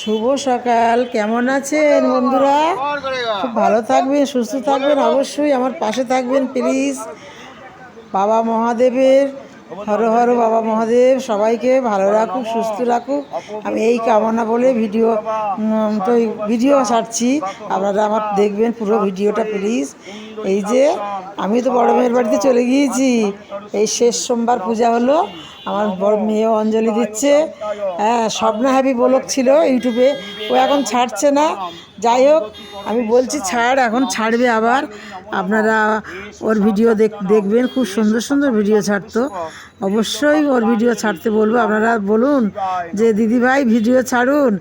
শুভ সকাল। কেমন আছেন বন্ধুরা? খুব ভালো থাকবেন, সুস্থ থাকবেন, অবশ্যই আমার পাশে থাকবেন প্লিজ। বাবা মহাদেবের হর হর বাবা মহাদেব সবাইকে ভালো রাখুক, সুস্থ রাখুক, আমি এই কামনা বলে তো ভিডিও ছাড়ছি। আপনারা আমার দেখবেন পুরো ভিডিওটা প্লিজ। এই যে আমি তো বড় মেয়ের বাড়িতে চলে গিয়েছি, এই শেষ সোমবার পূজা হলো, আমার বড় মেয়ে অঞ্জলি দিচ্ছে। হ্যাঁ, স্বপ্না হ্যাপি ব্লগ ছিল ইউটিউবে, ও এখন ছাড়ছে না। যাই হোক, আমি বলছি ছাড়, এখন ছাড়বে আবার। আপনারা ওর ভিডিও দেখবেন, খুব সুন্দর সুন্দর ভিডিও ছাড়তো। অবশ্যই ওর ভিডিও ছাড়তে বলবো। আপনারা বলুন যে দিদিভাই ভিডিও ছাড়ুন,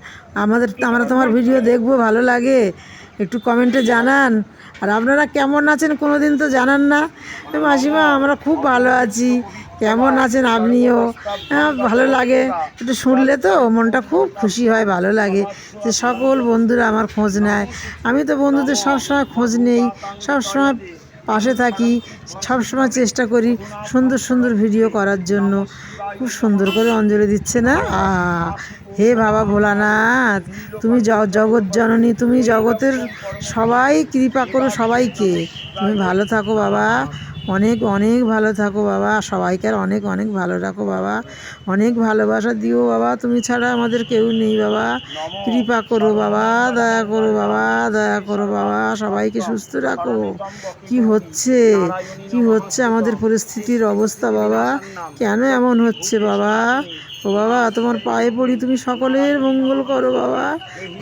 আমরা তোমার ভিডিও দেখবো, ভালো লাগে, একটু কমেন্টে জানান। আর আপনারা কেমন আছেন কোনো দিন তো জানান না। মাসিমা আমরা খুব ভালো আছি, কেমন আছেন আপনিও? হ্যাঁ, ভালো লাগে একটু শুনলে, তো মনটা খুব খুশি হয়, ভালো লাগে যে সকল বন্ধুরা আমার খোঁজ নেয়। আমি তো বন্ধুদের সবসময় খোঁজ নেই, সবসময় পাশে থাকি, সবসময় চেষ্টা করি সুন্দর সুন্দর ভিডিও করার জন্য। খুব সুন্দর করে অঞ্জলি দিচ্ছে না? হে বাবা ভোলানাথ, তুমি জগৎ জননী, তুমি জগতের সবাই কৃপা করো সবাইকে। তুমি ভালো থাকো বাবা, অনেক অনেক ভালো থাকো বাবা, সবাইকে অনেক অনেক ভালো রাখো বাবা, অনেক ভালোবাসা দিও বাবা, তুমি ছাড়া আমাদের কেউ নেই বাবা। কৃপা করো বাবা, দয়া করো বাবা, দয়া করো বাবা, সবাইকে সুস্থ রাখো। কি হচ্ছে, কি হচ্ছে আমাদের পরিস্থিতির অবস্থা বাবা? কেন এমন হচ্ছে বাবা? ও বাবা, তোমার পায়ে পড়ি, তুমি সকলের মঙ্গল করো বাবা।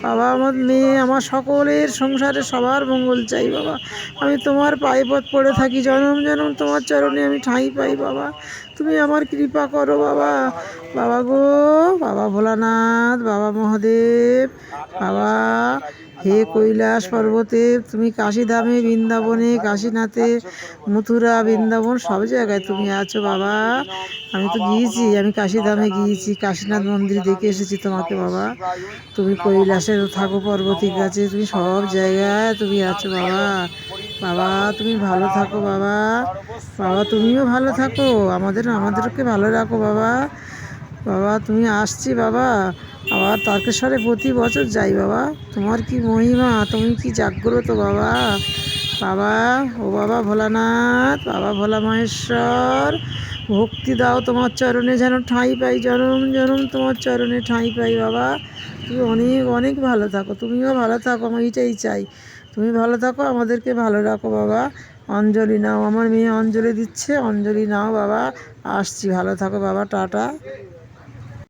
বাবা, আমার মেয়ে, আমার সকলের সংসারে সবার মঙ্গল চাই বাবা। আমি তোমার পায়ে পড়ে থাকি, জনম জনম তোমার চরণে আমি ঠাঁই পাই বাবা। তুমি আমার কৃপা করো বাবা। বাবা গো, বাবা ভোলানাথ, বাবা মহাদেব, বাবা হে কৈলাস পর্বতে, তুমি কাশীধামে, বৃন্দাবনে, কাশীনাথে, মথুরা, বৃন্দাবন সব জায়গায় তুমি আছো বাবা। আমি তো গিয়েছি, আমি কাশীধামে গিয়েছি, কাশীনাথ মন্দির দেখে এসেছি তোমাকে বাবা। তুমি কৈলাসে থাকো, পর্বতের কাছে, তুমি সব জায়গায় তুমি আছো বাবা। বাবা তুমি ভালো থাকো বাবা, বাবা তুমিও ভালো থাকো, আমাদেরকে ভালো রাখো বাবা। বাবা তুমি আসছি বাবা, আবার তারকেশ্বরে প্রতি বছর যাই বাবা। তোমার কি মহিমা, তুমি কি জাগ্রত বাবা। বাবা, ও বাবা ভোলানাথ, বাবা ভোলা মহেশ্বর, ভক্তি দাও, তোমার চরণে যেন ঠাঁই পাই, জনম জনম তোমার চরণে ঠাঁই পাই বাবা। তুমি অনেক অনেক ভালো থাকো, তুমিও ভালো থাকো, আমি এইটাই চাই। তুমি ভালো থাকো, আমাদেরকে ভালো রাখো বাবা। অঞ্জলি নাও, আমার মেয়ে অঞ্জলি দিচ্ছে, অঞ্জলি নাও বাবা। আসছি, ভালো থাকো বাবা, টাটা।